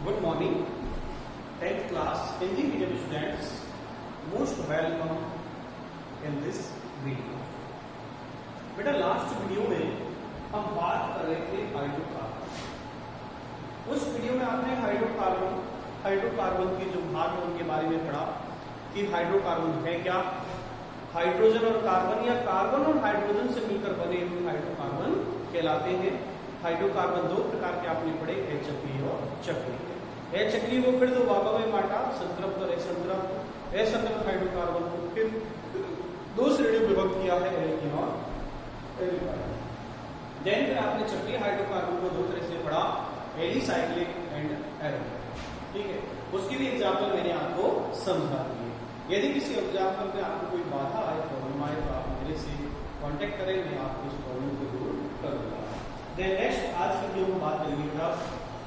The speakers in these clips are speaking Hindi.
Good morning, 10th class Hindi medium students. Most welcome in this video. बेटा लास्ट वीडियो में हम बात कर रहे थे हाइड्रोकार्बन। उस वीडियो में आपने हाइड्रोकार्बन के जो भाग हैं उनके बारे में पढ़ा कि हाइड्रोकार्बन है क्या, हाइड्रोजन और कार्बन या कार्बन और हाइड्रोजन से मिलकर बने हुए हाइड्रोकार्बन कहलाते हैं। हाइड्रोकार्बन दो प्रकार के आपने पढ़े, अचक्रीय और चक्रीय। अचक्रीय को फिर दो भागों में बांटा, संतृप्त और असंतृप्त। असंतृप्त हाइड्रोकार्बन को फिर दो श्रेणियों में विभक्त किया है, एल्कीन और एल्डिहाइड। देन फिर आपने चक्रीय हाइड्रोकार्बन को दो तरह से पढ़ा, एलिसाइक्लिक एंड एरोमेटिक। ठीक है, उसकी भी एग्जाम्पल मैंने आपको समझा दी है। यदि किसी एग्जाम्पल में आपको कोई बाधा आए, प्रॉब्लम आए, तो आप मेरे से कांटेक्ट करें, मैं आपको उस प्रॉब्लम को दूर कर दूंगा। देन नेक्स्ट आज की वीडियो में बात करेंगे,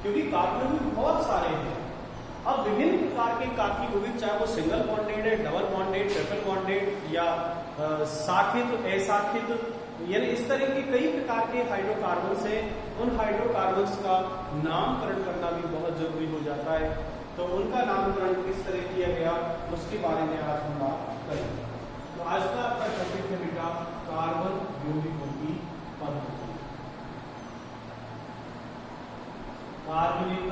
क्योंकि कार्बन भी बहुत सारे हैं। अब विभिन्न प्रकार के कार्बनिक यौगिक, चाहे वो सिंगल बॉन्डेड है, डबल बॉन्डेड, ट्रिपल बॉन्डेड या साखित, असाखित, यानी इस तरह के कई प्रकार के हाइड्रोकार्बन्स हैं। उन हाइड्रोकार्बन्स का नामकरण करना भी बहुत जरूरी हो जाता है। तो उनका नामकरण किस तरह किया गया उसके बारे में आज हम बात करेंगे। तो आज का आपका टॉपिक है बेटा कार्बन यौगिकों की पद्धति। कार्बनिक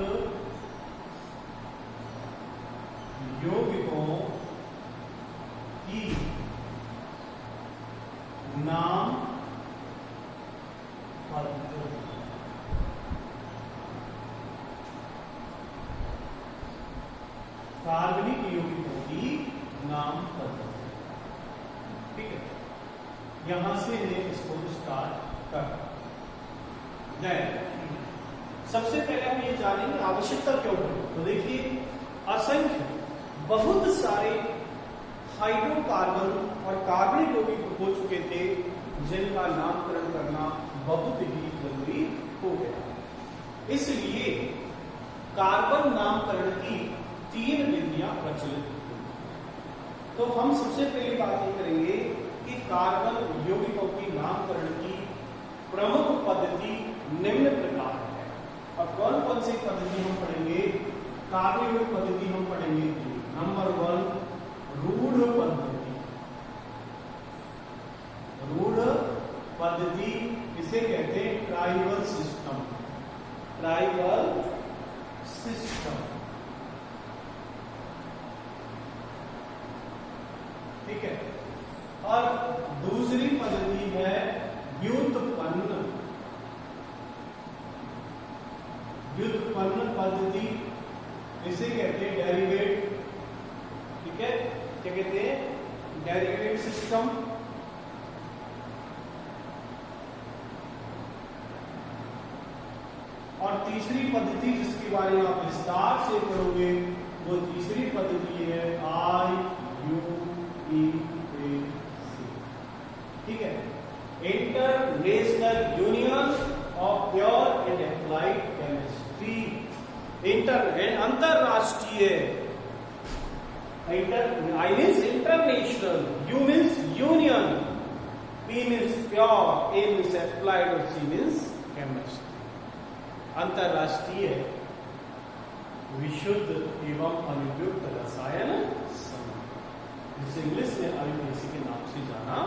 यौगिकों की नाम पद्धति। कार्बनिक यौगिकों की नाम पद्धति। ठीक है, यहां से इसको स्टार्ट कर। सबसे पहले हम ये जानेंगे आवश्यकता क्यों है। तो देखिए, असंख्य बहुत सारे हाइड्रोकार्बन और कार्बनिक यौगिक हो चुके थे जिनका नामकरण करना बहुत ही जरूरी हो गया। इसलिए कार्बन नामकरण की 3 विधियां प्रचलित हुई। तो हम सबसे पहले बात ये करेंगे कि कार्बन यौगिकों की नामकरण की प्रमुख पद्धति निम्न प्रकार है। और कौन कौन सी पद्धति हम पढ़ेंगे? कार्बनिक पद्धति हम पढ़ेंगे। नंबर 1 रूढ़ पद्धति। रूढ़ पद्धति इसे कहते हैं ट्राइबल सिस्टम। ट्राइबल सिस्टम, ठीक है। और दूसरी पद्धति है व्युत्पन्न। व्युत्पन्न पद्धति इसे कहते हैं डेरिवेट। ठीक है, क्या कहते हैं? Derivative system. और तीसरी पद्धति जिसके बारे में आप विस्तार से पढ़ोगे वो तीसरी पद्धति है IUPAC। ठीक है, international union of pure and applied chemistry. अंतरराष्ट्रीय, I means international, U means union, P means pure, A means applied और C means chemistry। अंतरराष्ट्रीय विशुद्ध एवं अनुपयुक्त रसायन संबंध, जिसे इंग्लिश में IUPAC के नाम से जाना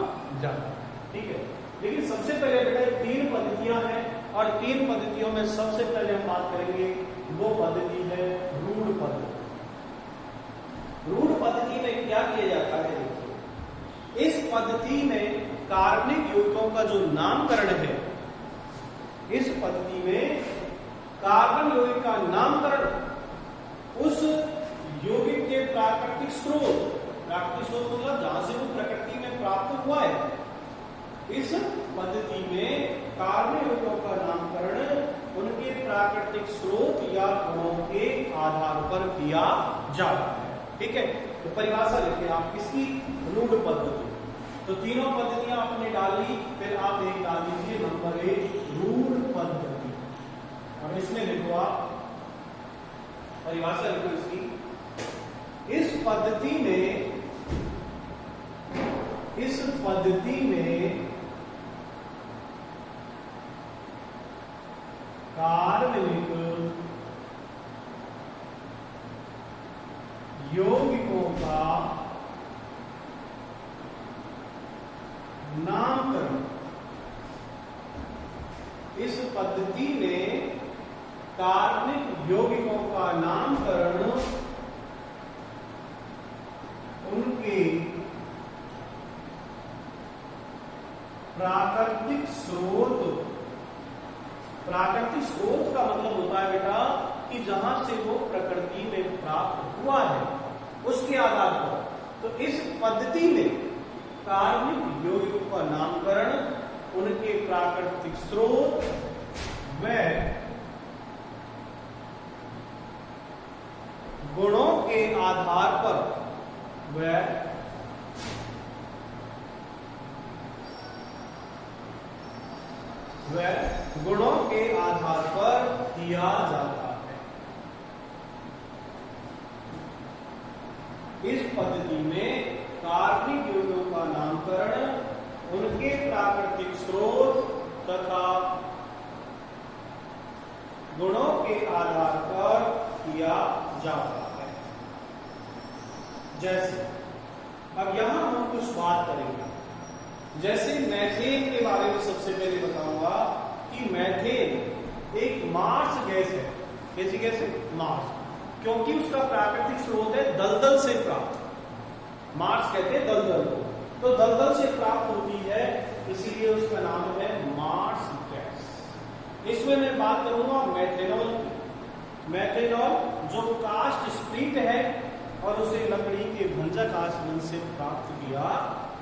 जाता है। ठीक है, लेकिन सबसे पहले बेटा 3 पद्धतियां हैं और 3 पद्धतियों में सबसे पहले हम बात करेंगे वो पद्धति है रूढ़ पद्धति। रूढ़ पद्धति में क्या किया जाता है? देखिए, इस पद्धति में कार्बनिक यौगिकों का जो नामकरण है, इस पद्धति में कार्बन यौगिक का नामकरण उस यौगिक के प्राकृतिक स्रोत मतलब जहां से वो प्रकृति में प्राप्त हुआ है, इस पद्धति में कार्बनिक यौगिकों का नामकरण उनके प्राकृतिक स्रोत या गुणों के आधार पर किया जाता है। ठीक है, तो परिभाषा लिखते हैं आप किसकी? रूढ़ पद्धति। तो तीनों पद्धतियां आपने डाली, फिर आप एक डाल दीजिए नंबर 1 रूढ़ पद्धति। और इसमें लिखो आप परिभाषा लिखो इसकी। इस पद्धति में कार्बनिक यौगिकों का नामकरण। इस पद्धति में कार्बनिक यौगिकों का नामकरण उनके प्राकृतिक स्रोत का मतलब होता है बेटा कि जहां से वो प्रकृति में प्राप्त हुआ है उसके आधार पर। तो इस पद्धति में कार्बनिक यौगिकों का नामकरण उनके प्राकृतिक स्रोत व गुणों के आधार पर गुणों के आधार पर किया जाता है। इस पद्धति में कार्बनिक यौगिकों का नामकरण उनके प्राकृतिक स्रोत तथा गुणों के आधार पर किया जाता है। जैसे अब यहां हम कुछ बात करेंगे। जैसे मैथेन के बारे में सबसे पहले बताऊंगा कि मैथेन एक मार्स गैस है। कैसी गैस है? मार्स। क्योंकि उसका प्राकृतिक स्रोत है दलदल से प्राप्त। मार्स कहते हैं दलदल को, तो दलदल से प्राप्त होती है, इसीलिए उसका नाम है मार्स गैस। इसमें मैं बात करूंगा मेथेनॉल। मेथेनॉल जो कास्ट स्प्लिट है और उसे लकड़ी के भंजक आसवन से प्राप्त किया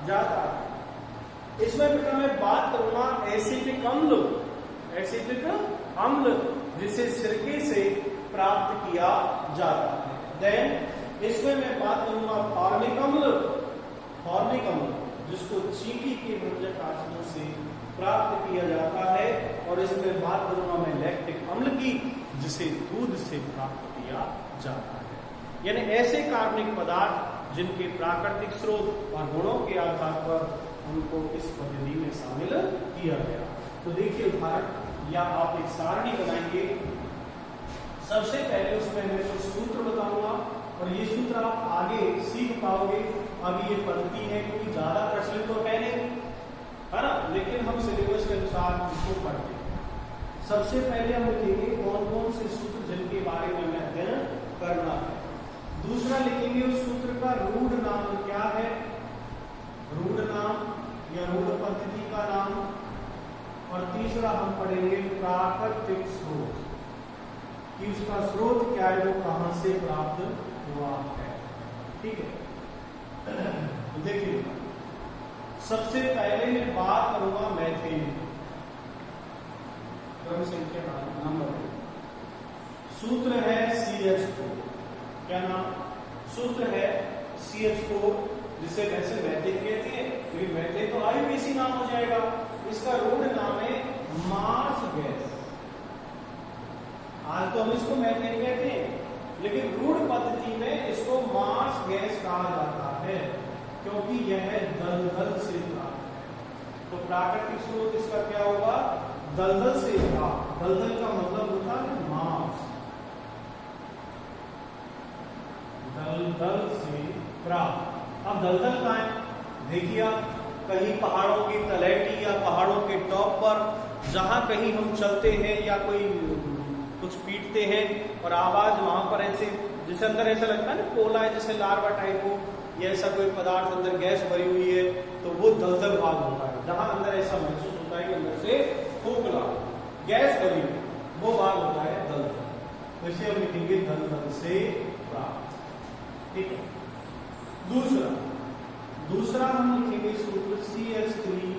जाता है। इसमें बेटा मैं बात करूंगा एसिटिक अम्ल। एसिटिक अम्ल जिसे सिरके से प्राप्त किया जाता है। देन इसमें मैं बात करूंगा फॉर्मिक अम्ल। फॉर्मिक अम्ल जिसको चींटी के भंजक आसवन से प्राप्त किया जाता है। और इसमें बात करूंगा मैं लैक्टिक अम्ल की, जिसे दूध से प्राप्त किया जाता है। यानी ऐसे कार्बनिक पदार्थ जिनके प्राकृतिक स्रोत और गुणों के आधार पर उनको इस पद्धति में शामिल किया गया। तो देखिए उदाहरण या आप एक सारणी बनाएंगे। सबसे पहले उसमें मैं कुछ सूत्र बताऊंगा और ये सूत्र आप आगे सीख पाओगे। अभी ये पद्धति है क्योंकि ज्यादा प्रश्न तो है नहीं, है ना, लेकिन हम सिलेबस के अनुसार इसको पढ़ते हैं। सबसे पहले हम लिखेंगे कौन कौन से सूत्र जिनके बारे में हमें अध्ययन करना है। दूसरा लिखेंगे उस सूत्र का रूढ़ नाम क्या है, रूढ़ नाम या रूढ़ पद्धति का नाम। और तीसरा हम पढ़ेंगे प्राकृतिक स्रोत, कि उसका स्रोत क्या है, वो कहां से प्राप्त हुआ है। ठीक है, तो देखिए सबसे पहले मैं बात करूंगा मैथेन। क्रम संख्या नंबर सूत्र है CH4। क्या नाम? सूत्र है CH4, जिसे वैसे मैथेन कहते हैं, क्योंकि मैथेन तो IUPAC नाम हो जाएगा। इसका रूढ़ नाम है मार्स गैस। आज तो हम इसको मैथेन कहते हैं, लेकिन रूढ़ पद्धति में इसको मार्स गैस कहा जाता है, क्योंकि यह दलदल से प्राप्त है। तो प्राकृतिक स्रोत इसका क्या होगा? दलदल से प्राप्त। दलदल का मतलब होता है मार्स। दलदल से प्राप्त। अब दलदल कहाँ है? देखिए आप, कहीं पहाड़ों की तलहटी या पहाड़ों के टॉप पर जहां कहीं हम चलते हैं या कोई कुछ पीटते हैं और आवाज वहां पर ऐसे, जैसे अंदर ऐसा लगता है ना कोला है, जैसे लार्वा टाइप हो, या ऐसा कोई पदार्थ अंदर गैस भरी हुई है, तो वो दलदल भाग होता है। जहां अंदर ऐसा महसूस होता है कि अंदर से खोखला गैस भरी हुई, वो भाग होता है दलदल। तो इसे हम लिखेंगे दलदल से प्राप्त। ठीक है। दूसरा हम लिखेंगे सूत्र CH3OH।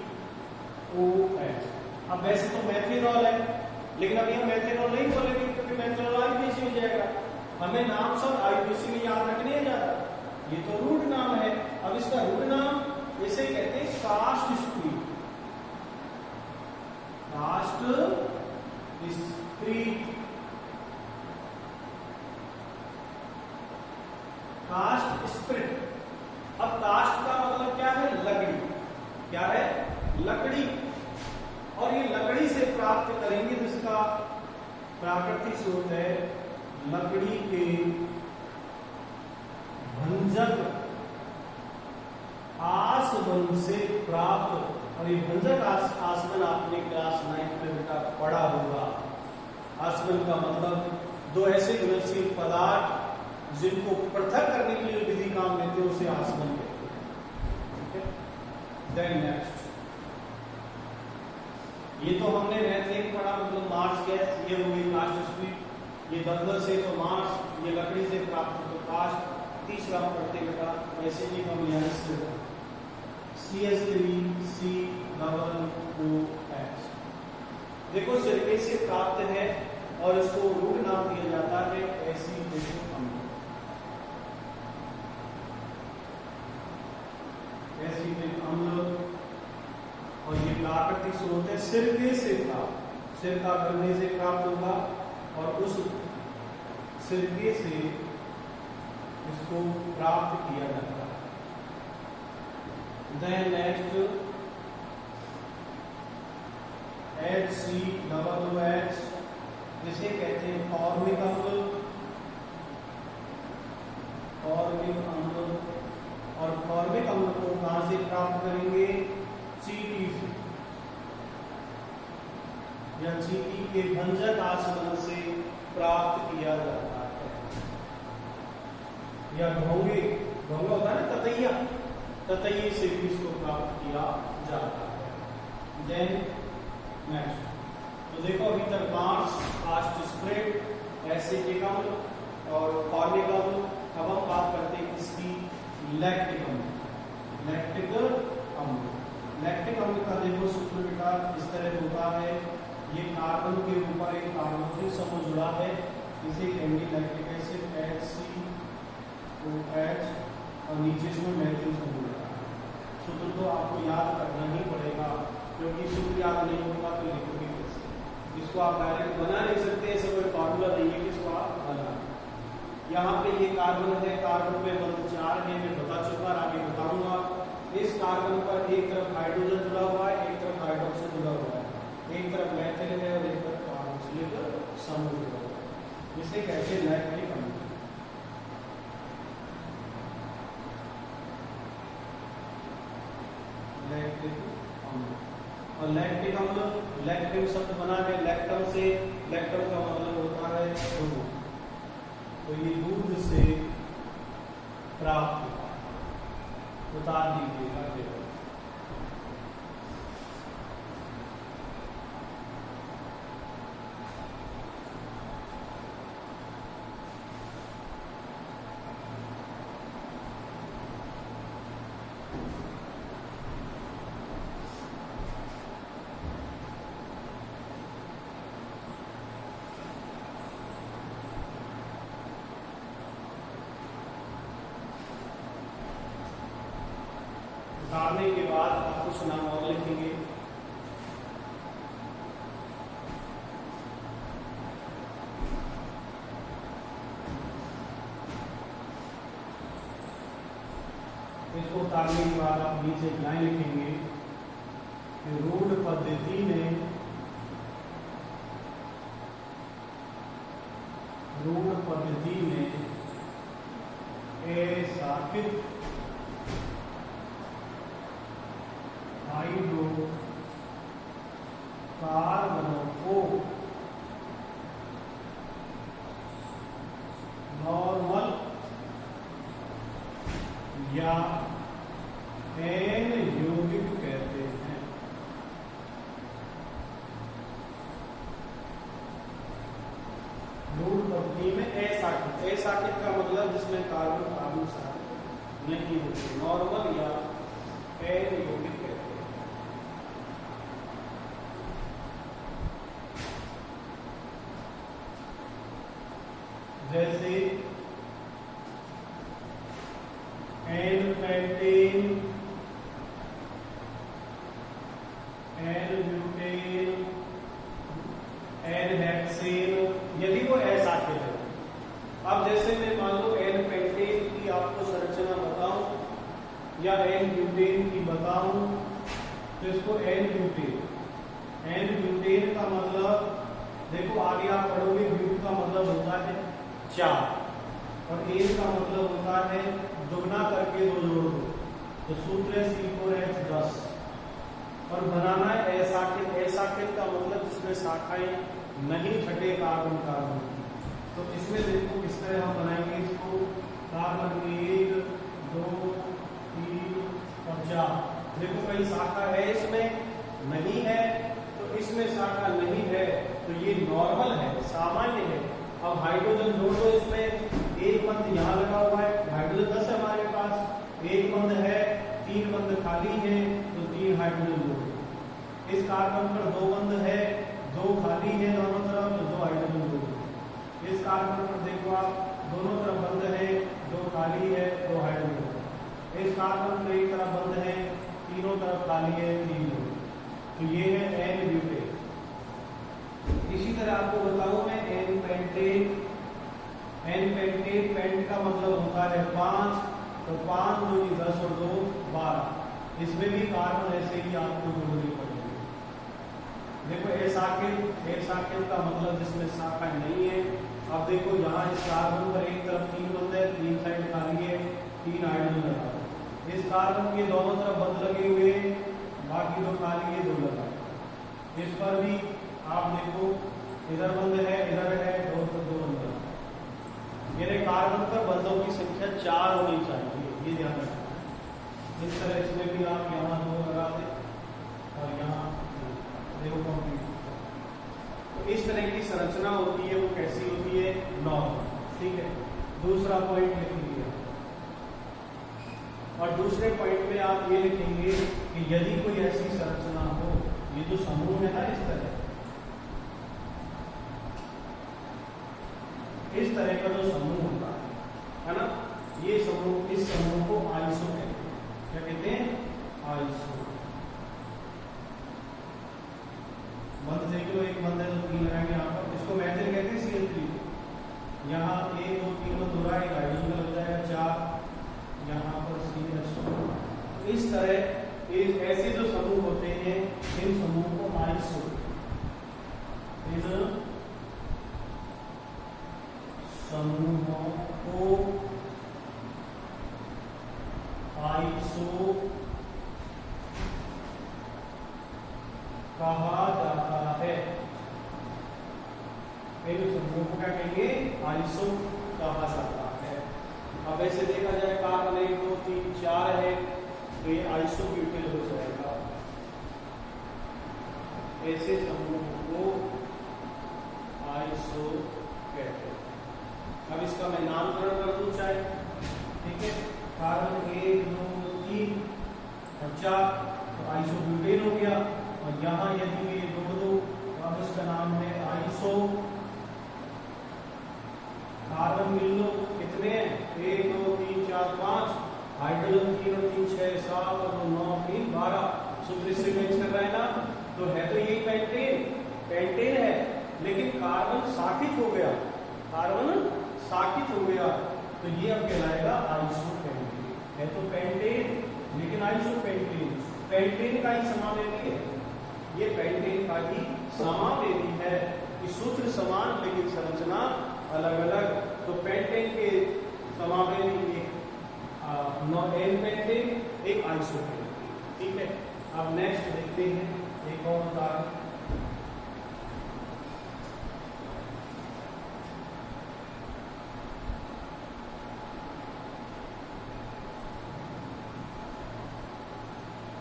अब वैसे तो मैथेनॉल है, लेकिन अभी हम मैथेनॉल नहीं बोलेंगे क्योंकि मैथेनॉल IUPAC हो जाएगा। हमें नाम सब IUPAC में याद रखने हैं ज्यादा। ये तो रूट नाम है। अब इसका रूट नाम इसे कहते हैं cast split. Cast split, cast split. अब कास्ट का मतलब क्या है? लकड़ी। क्या है? लकड़ी। और ये लकड़ी से प्राप्त करेंगे, जिसका प्राकृतिक स्रोत है लकड़ी के भंजक आसवन से प्राप्त, और ये भंजक आसवन आपने क्लास 9 में बेटा पढ़ा होगा। आसवन का मतलब दो ऐसे घुलनशील पदार्थ जिनको पृथक करने के लिए विधि काम लेते हैं उसे आसवन कहते हैं। ठीक है, देन नेक्स्ट, ये तो हमने मैथेन पढ़ा, मतलब मार्स गैस, ये हो गई कास्ट स्पीड, ये दलदल से तो मार्स, ये लकड़ी से प्राप्त तो कास्ट। तीसरा पढ़ते बेटा एसिडिक अम्ल CH3COOH, देखो सिरके से प्राप्त है और इसको रूट नाम दिया जाता है एसिटिक अम्ल। एसिटिक अम्ल, और ये प्राकृतिक स्रोत है, सिरके से प्राप्त, सिरका गलने से प्राप्त होगा और उस सिरके से इसको प्राप्त किया जाता है। देन नेक्स्ट HCOOH, जिसे कहते हैं फॉर्मिक अम्ल, फॉर्मिक अम्ल, और फॉर्मिक अम्ल को कहां से प्राप्त करेंगे? चींटी से, या चींटी के भंजक आसवन से प्राप्त किया जाता है। या घोंगे, घोंगा होता है ना ततैया, ततैये से भी इसको प्राप्त किया जाता है। देन नेक्स्ट, तो देखो अभी तक मार्स, कास्ट स्प्रेड, एसिटिक अम्ल और फॉर्मिक अम्ल। अब हम बात करते हैं इसकी लैक्टिक अम्ल। लैक्टिक अम्ल, लैक्टिक अम्ल का देखो सूत्र बेटा इस तरह होता है, ये कार्बन के ऊपर एक कार्बोनिल समूह जुड़ा है, इसे कहेंगे लैक्टिक एसिड HCOOH, और नीचे इसमें मैथिन समूह जुड़ा है। सूत्र तो आपको याद करना ही पड़ेगा, क्योंकि सूत्र याद नहीं होगा तो लिखोगे कैसे? इसको आप डायरेक्ट बना नहीं सकते, ऐसे कोई फॉर्मूला नहीं है कि इसको आप बना। यहाँ पे ये कार्बन है, कार्बन पे बंध 4 है, मैं बता चुका, आगे बताऊंगा। इस कार्बन पर एक तरफ हाइड्रोजन जुड़ा हुआ है, एक तरफ हाइड्रोक्सिल जुड़ा हुआ है, एक तरफ मैथिन है और एक तरफ कार्बोक्सिलिक समूह जुड़ा हुआ है, इसे कहते हैं लैक्टिक अम्ल। लैक्टिक अम्ल, और लैक्टिक अम्ल, लैक्टिक शब्द बना है लैक्टम से, लैक्टम का मतलब होता है दूध, तो ये दूध से प्राप्त होता है। उतार दीजिएगा केवल। उतारने के बाद आप कुछ नाम और लिखेंगे। इसको उतारने के बाद आप नीचे एक लाइन लिखेंगे कि रूढ़ पद्धति में, रूढ़ पद्धति में असाकित हाइड्रोकार्बनों को नॉर्मल या एन यौगिक कहते हैं। रूढ़ पद्धति में असाकित, असाकित का मतलब जिसमें कार्बन कार्बन साकित नहीं होते, नॉर्मल या एन यौगिक कहते हैं। जैसे n pentane, n butane, n hexane, यदि वो असाकित है। अब जैसे मैं मान लो एन पेंटेन की आपको संरचना बताऊं या एन ब्यूटेन की बताऊं, तो इसको एन ब्यूटेन, एन ब्यूटेन का मतलब देखो आगे आप पढ़ोगे, ब्यूट का मतलब होता है 4, और एन का मतलब होता है दुगना करके 2 जोड़ दो, तो सूत्र है C4H10। और बनाना है असाकित। असाकित का मतलब जिसमें शाखाएं नहीं छठे कार्बन कार्बन की। तो इसमें देखो किस तरह हम बनाएंगे इसको। कार्बन 1 2 3 और 4। देखो कहीं शाखा है इसमें नहीं है, तो इसमें शाखा नहीं है, तो ये नॉर्मल है, सामान्य है। अब हाइड्रोजन जोड़ दो इसमें, एक बंद यहाँ लगा हुआ है, हाइड्रोजन 10 है हमारे पास, एक बंद है, 3 बंद खाली है, तो 3 हाइड्रोजन जोड़ दो। इस कार्बन पर 2 बंद है, 2 खाली है दोनों तरफ, तो 2 हाइड्रोजन जोड़ दो। इस कार्बन पर देखो आप दोनों तरफ बंद है, 2 खाली है, 2 हाइड्रोजन जोड़ दो। इस कार्बन पर एक तरफ बंद है, तीनों तरफ खाली है, 3 जोड़ दो। तो ये है एन ब्यूटेन। इसी तरह आपको बताऊं मैं n pentane. N pentane, pent का मतलब होता है 5, तो 5 2 10 और 2 12। इसमें भी कार्बन ऐसे ही आपको जोड़नी पड़ेगी। देखो एसाकिल का मतलब जिसमें शाखा नहीं है। अब देखो यहाँ इस कार्बन पर एक तरफ 3 बंद है, 3 साइड खाली है, 3 हाइड्रोजन लगा। इस कार्बन के दोनों तरफ बंद लगे हुए, बाकी 2 खाली है, 2 लगा। इस पर भी आप देखो इधर बंद है, इधर है, 2 बंद है। मेरे कार्बन पर बंदों की संख्या 4 होनी चाहिए, ये ध्यान रखना। इस तरह इसमें भी आप यहाँ 2 लगा दें और यहाँ देखो कंप्लीट। तो इस तरह की संरचना होती है, वो कैसी होती है, नॉर्मल। ठीक है, दूसरा पॉइंट लिखेंगे। और दूसरे पॉइंट में आप ये लिखेंगे कि यदि कोई ऐसी संरचना हो, ये जो समूह है ना इस तरह का जो समूह होता है ना, ये समूह, इस समूह को आइसो कहते हैं। क्या कहते हैं, आइसो। बंद देख लो, एक बंद है तो 3 लगाएंगे यहाँ पर, इसको मैथिल कहते हैं CH3। यहाँ 1 2 3 बंद हो रहा है, हाइड्रोजन लग जाएगा 4, यहाँ पर CH2। इस तरह ऐसे जो समूह होते हैं, इन समूह को आइसो, इन समूहों को आइसो कहा जाता है। इन समूहों को क्या कहेंगे, आइसो कहा जाता है। अब ऐसे देखा जाए कार्बन 1 2 3 4 है, तो ये आइसोब्यूटेल हो जाएगा। ऐसे समूह को आइसो कहते हैं। अब इसका मैं नामकरण कर दूं चाहे, ठीक है। कार्बन 1 2 3 और 4, तो आइसोब्यूटेन हो गया। और यहाँ यदि मैं ये जोड़ दूं, तो अब इसका नाम है आइसो। कार्बन मिल लो कितने हैं, 1 2 3 4 5, हाइड्रोजन 3 और 3 6 7 और 2 9 3 12। सूत्र इससे मैच कर रहा है ना, तो है तो यही पेंटेन है, लेकिन कार्बन शाखित हो गया, कार्बन शाखित हो गया, तो ये अब कहलाएगा आइसोपेंटेन। है तो पेंटेन, लेकिन आइसोपेंटेन पेंटेन का ही समावेशी है, ये पेंटेन का ही समावेशी है। कि सूत्र समान लेकिन संरचना अलग अलग। तो पेंटेन के समावेशी एक एन पेंटेन, एक आइसोपेंटेन। ठीक है, अब नेक्स्ट देखते हैं एक और उदाहरण।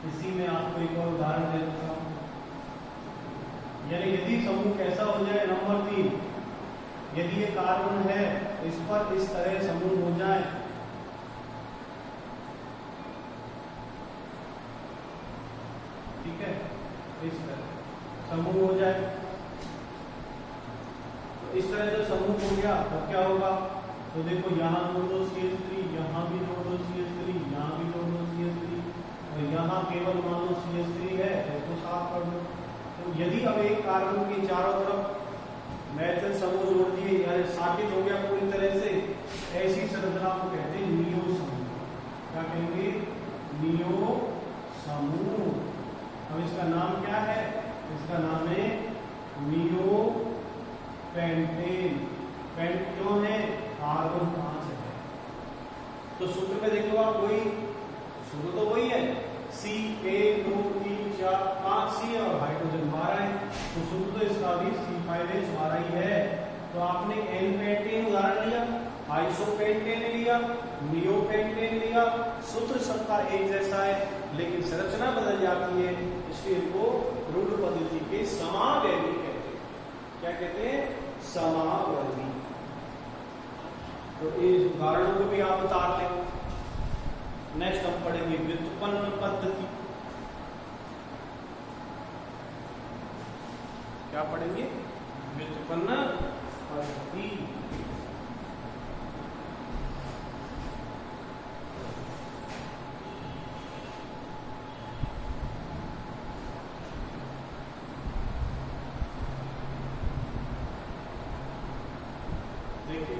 इसी में आपको एक और उदाहरण दे देता हूं। यानी यदि समूह कैसा हो जाए, नंबर 3, यदि ये कार्बन है, इस पर इस तरह समूह हो जाए, ठीक है, इस तरह समूह हो जाए, तो इस तरह जो समूह हो गया तो क्या होगा, तो देखो यहाँ जोड़ दो CH3, यहाँ भी जोड़ दो CH3, यहाँ भी जोड़ दो CH3, और यहाँ केवल मान लो CH3 है, तो साफ कर दो। तो यदि अब एक कार्बन के चारों तरफ मैथिल समूह जोड़ दिए, यानी शाखित हो गया पूरी तरह से, ऐसी संरचना को कहते हैं नियो समूह। क्या कहेंगे, नियो समूह। अब इसका नाम क्या है, इसका नाम है नियो पेंटेन। पेंट क्यों है, कार्बन 5 है, तो सूत्र में देखो आप वही सूत्र तो वही है, C 1 2 3 4 5 C और हाइड्रोजन 12 है, तो सूत्र तो इसका भी C5H 12 ही है। तो आपने एन पेंटेन उदाहरण लिया, आइसोपेंटेन लिया, नियोपेंटेन लिया, सूत्र सबका एक जैसा है लेकिन संरचना बदल जाती है, इसलिए इनको रूढ़ पद्धति के समावयवी कहते हैं। क्या कहते हैं? समावयवी। तो इस उदाहरणों को भी आप उतार लें। नेक्स्ट हम पढ़ेंगे व्युत्पन्न पद्धति। क्या पढ़ेंगे? व्युत्पन्न पद्धति। देखिए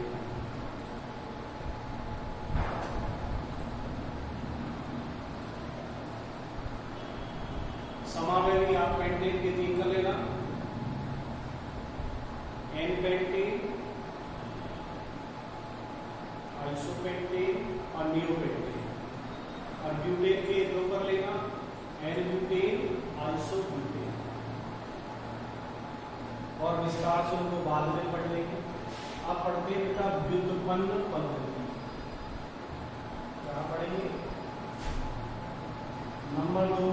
समावयवी आप पेंटेन के 3 कर लेना, एन पेंटेन, आइसोपेंटेन और नियोपेंटेन। और ब्यूटेन के 2 कर लेना, एन ब्यूटेन, आइसोब्यूटेन। और विस्तार से उनको बाद में पढ़ लेंगे। आप पढ़ते हैं बेटा व्युत्पन्न पद्धति। क्या पढ़ेंगे? नंबर 2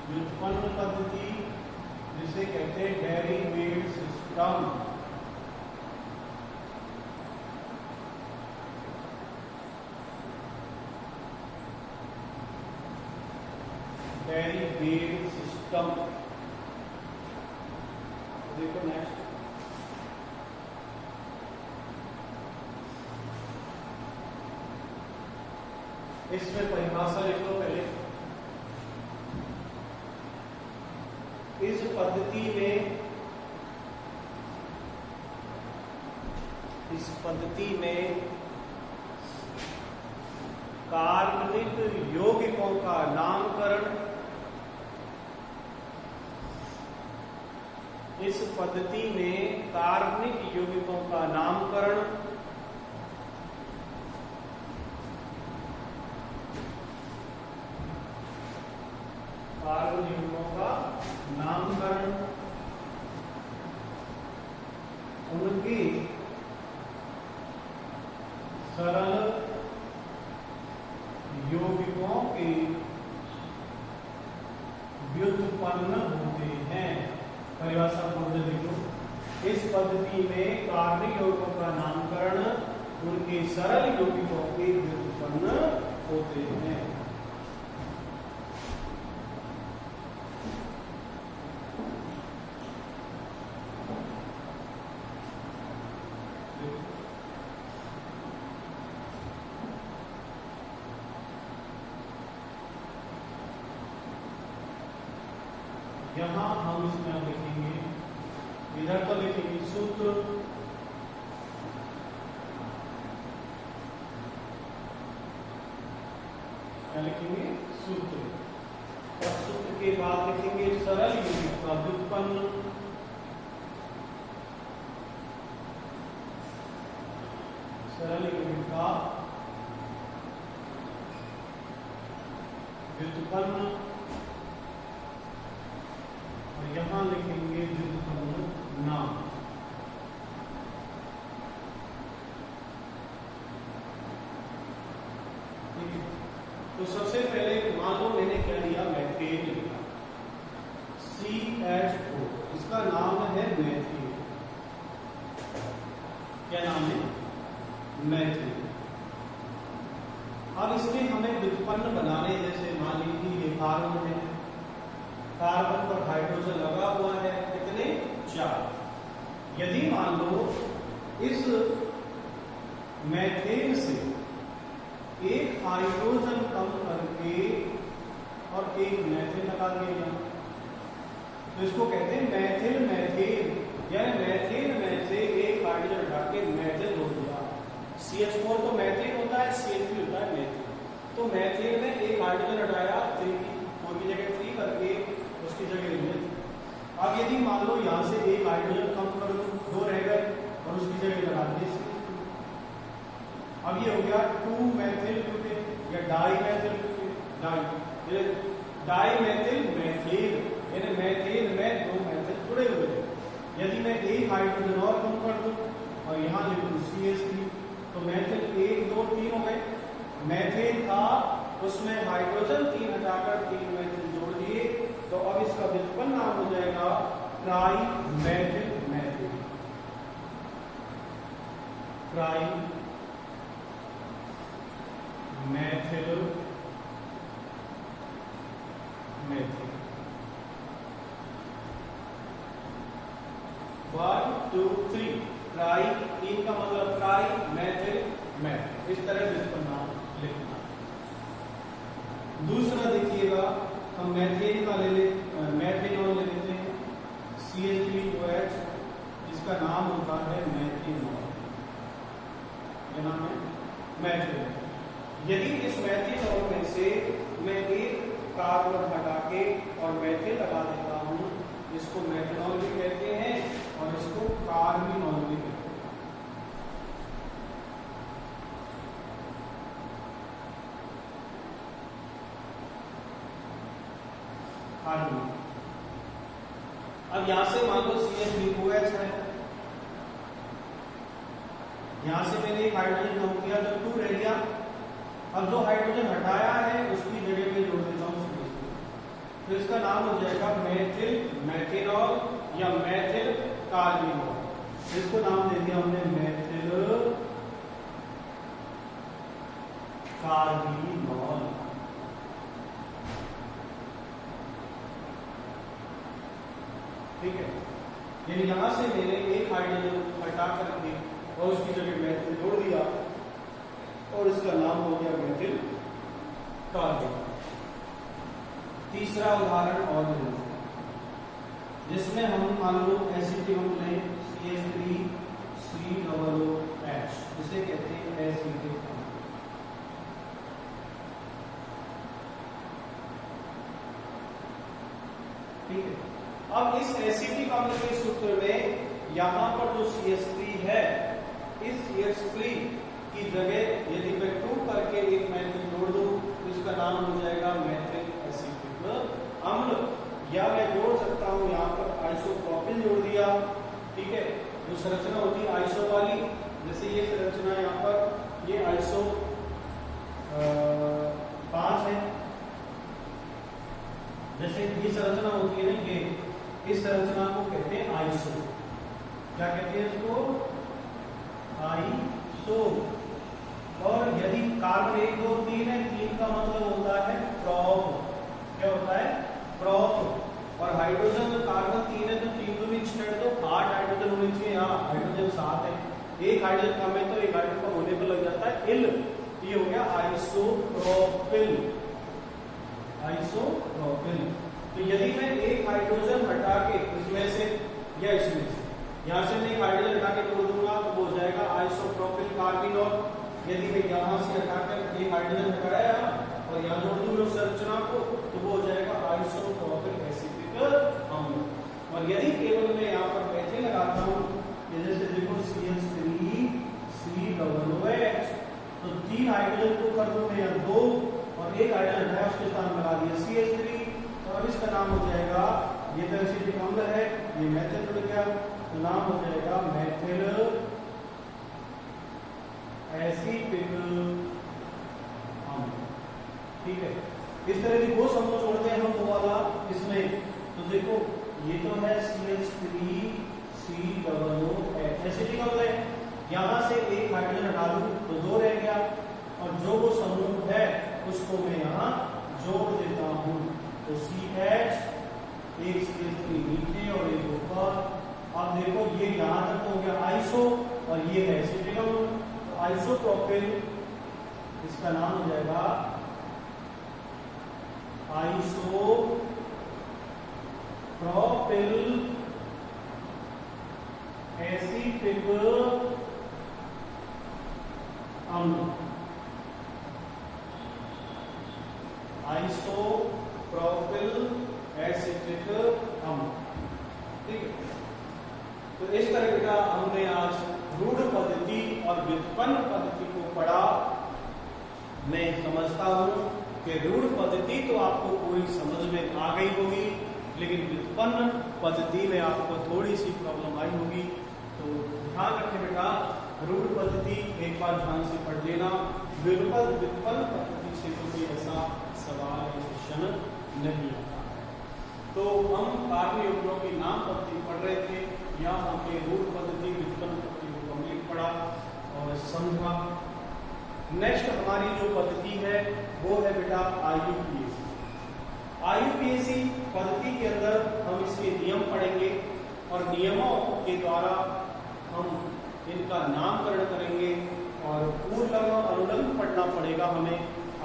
व्युत्पन्न पद्धति, जिसे कहते हैं डेरिवेटिव सिस्टम। Derivative system. देखो नेक्स्ट, इसमें परिभाषा लिख लो पहले। इस पद्धति में कार्बनिक यौगिकों का नामकरण, इस पद्धति में कार्बनिक यौगिकों का नामकरण कार्बन यौगिकों का नामकरण उनकी सरल यौगिकों के व्युत्पन्न होते हैं। परिभाषा बोल देखो, इस पद्धति में कार्बनिक यौगिकों का नामकरण उनके सरल यौगिकों के व्युत्पन्न होते हैं। यहां हम इसमें लिखेंगे, इधर तो लिखेंगे सूत्र, क्या लिखेंगे? सूत्र। और सूत्र के बाद लिखेंगे सरल यौगिक का व्युत्पन्न, सरल यौगिक का व्युत्पन्न। यहां लिखेंगे व्युत्पन्न नाम। ठीक है, तो सबसे पहले मान लो मैंने क्या लिया? मेथेन लिया, CH4, इसका नाम है मेथेन। क्या नाम है? मेथेन। अब इसमें हमें व्युत्पन्न बनाने, जैसे मान लीजिए ये कार्बन है, कार्बन पर हाइड्रोजन लगा हुआ है, कितने? 4। यदि मान लो इस मेथेन से एक हाइड्रोजन कम करके और एक मेथेन लगा दिया, तो इसको कहते हैं मेथिल मेथेन, यानी मेथेन में से एक हाइड्रोजन हटा के मेथिल हो गया। CH4 तो मेथेन होता है, CH3 होता है मेथेन। तो मेथेन में एक हाइड्रोजन हटाया, 3 की जगह 3 करके उसकी जगह लिख। अब यदि मान लो यहां से एक हाइड्रोजन कम कर दो, 2 रह गए और उसकी जगह लगा दिए। अब ये हो गया 2 मेथिल ब्यूटेन या di methyl butane. Di methyl methyl यानी मेथिल में 2 मेथिल जुड़े हुए हैं। यदि मैं एक हाइड्रोजन और कम कर दूं और यहाँ लिख दूं CH3 तो मेथिल 1 2 3 हो गए। मेथिल था उसमें हाइड्रोजन 3 हटाकर 3 मेथिल जोड़ दिए तो अब इसका व्युत्पन्न नाम हो जाएगा try methyl methyl. Try methyl methyl 1 2 3 try, 3 का मतलब ट्राई मेथिल मेथिल। इस तरह व्युत्पन्न नाम लिखना। दूसरा देखिएगा हम मेथेन का मेथेनॉल ले लेते हैं CH3OH जिसका नाम होता है मेथेनॉल। यह नाम है मेथेनॉल। यदि इस मेथेनॉल में से मैं एक कार्बन हटा के और मेथिल लगा देता हूं, इसको मेथेनॉल भी कहते हैं और इसको कार्बिनॉल भी कहते हैं। अब यहां से मान लो CH3OH है, यहां से मैंने एक हाइड्रोजन कम किया तो 2 रह गया। अब जो हाइड्रोजन हटाया है उसकी जगह पे जोड़ देता हूं CH3 तो इसका नाम हो जाएगा मेथिल मेथेनॉल या मेथिल कार्बिनॉल। इसको नाम दे दिया हमने मेथिल कार्बिनॉल। ठीक है, यानी यहां से मैंने एक हाइड्रोजन हटा करके और उसकी जगह मेथिल जोड़ दिया और इसका नाम हो गया मेथिल कार्बिनॉल। तीसरा उदाहरण और जिसमें हम मान लो एसिटिक अम्ल लें CH3COOH जिसे कहते हैं एसिटिक अम्ल। ठीक है, अब इस एसिटिक अम्ल के सूत्र में यहां पर जो CH3 है, इस CH3 की जगह यदि मैं 2 करके एक मेथिल जोड़ दूं तो इसका नाम हो जाएगा मेथिल एसिटिक अम्ल। या मैं जोड़ सकता हूं यहां पर आइसोप्रोपिल जोड़ दिया। ठीक है, जो संरचना होती है आइसो वाली, जैसे ये संरचना यहां पर ये आइसो 5 है, जैसे ये संरचना होती है ना, ये इस संरचना को कहते हैं आइसो। क्या कहते हैं इसको? आइसो। और यदि कार्बन 1 2 3 है, 3 का मतलब होता है प्रोप। क्या होता है? प्रोप। और हाइड्रोजन में कार्बन 3 है तो 3 को भी छेड़ दो, 8 हाइड्रोजन होने चाहिए। यहाँ हाइड्रोजन 7 है, एक हाइड्रोजन कम है तो एक हाइड्रोजन कम होने पर लग जाता है इल। ये हो गया आइसोप्रोपिल। आइसोप्रोपिल। तो यदि मैं एक हाइड्रोजन हटा के इसमें से या इसमें से यहां से मैं एक हाइड्रोजन हटा के जोड़ दूंगा तो हो जाएगा आइसोप्रोपिल कार्बिनॉल। यदि मैं यहां से हटाकर एक हाइड्रोजन हटाया और यहां जोड़ दूंगा संरचना को तो वो हो जाएगा आइसोप्रोपिल एसिटिक अम्ल। और यदि केवल मैं यहां पर मेथिल लगाता हूं, जैसे देखो CH3COOH तो 3 हाइड्रोजन को कर दूं मैं यहाँ 2 और एक हाइड्रोजन हटाया उसके स्थान में लगा दिया CH3 तो अब इसका नाम हो जाएगा, ये तो एसिटिक अम्ल है, ये मेथिल जुड़ गया तो नाम हो जाएगा मेथिल एसिटिक अम्ल। ठीक है, इस तरह की वो समझो छोड़ते हैं हम वो वाला इसमें। तो देखो ये तो है CH3COOH एसिटिक अम्ल है, यहां से एक हाइड्रोजन हटा दूं तो 2 रह गया और जो वो समूह है उसको मैं यहां जोड़ देता हूं तो CH, एक CH3 नीचे और एक ऊपर। अब देखो ये यहां तक हो गया आइसो और ये है एसिटिक अम्ल तो आइसोप्रोपिल, इसका नाम हो जाएगा आइसोप्रोपिल एसिटिक अम्ल। आइसोप्रोपिल एसिटिक अम्ल। ठीक है, तो इस तरह का हमने आज रूढ़ व्युत्पन्न पद्धति को पढ़ा, मैं समझता हूं कि रूढ़ पद्धति तो आपको पूरी समझ में आ गई होगी, लेकिन व्युत्पन्न पद्धति में आपको थोड़ी सी प्रॉब्लम आई होगी। तो ध्यान रखें बेटा, रूढ़ पद्धति एक बार ध्यान से पढ़ लेना, व्युत्पन्न पद्धति से तो कोई ऐसा सवाल या क्वेश्चन नहीं आता है। तो हम कार्य योजनाओं की नाम पद्धति पढ़ रहे थे, या हमने रूढ़ पद्धति व्युत्पन्न पद्धति को कंप्लीट पढ़ा और समझा। नेक्स्ट हमारी जो पद्धति है वो है बेटा IUPAC। IUPAC पद्धति के अंदर हम इसके नियम पढ़ेंगे और नियमों के द्वारा हम इनका नामकरण करेंगे, और पूर्व लग्न और अनुलग्न पढ़ना पड़ेगा हमें।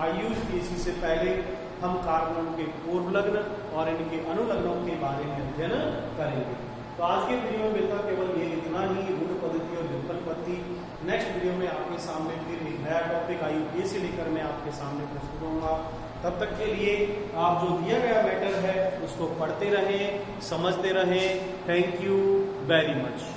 IUPAC से पहले हम कार्बनों के पूर्व लग्न और इनके अनुलग्नों के बारे में अध्ययन करेंगे। तो आज के वीडियो में बेटा केवल ये इतना ही, रूढ़ पद्धति और व्युत्पन्न पद्धति। नेक्स्ट वीडियो में आपके सामने फिर एक नया टॉपिक IUPAC लेकर मैं आपके सामने प्रस्तुत होऊंगा। तब तक के लिए आप जो दिया गया मैटर है उसको पढ़ते रहें, समझते रहें। Thank you very much.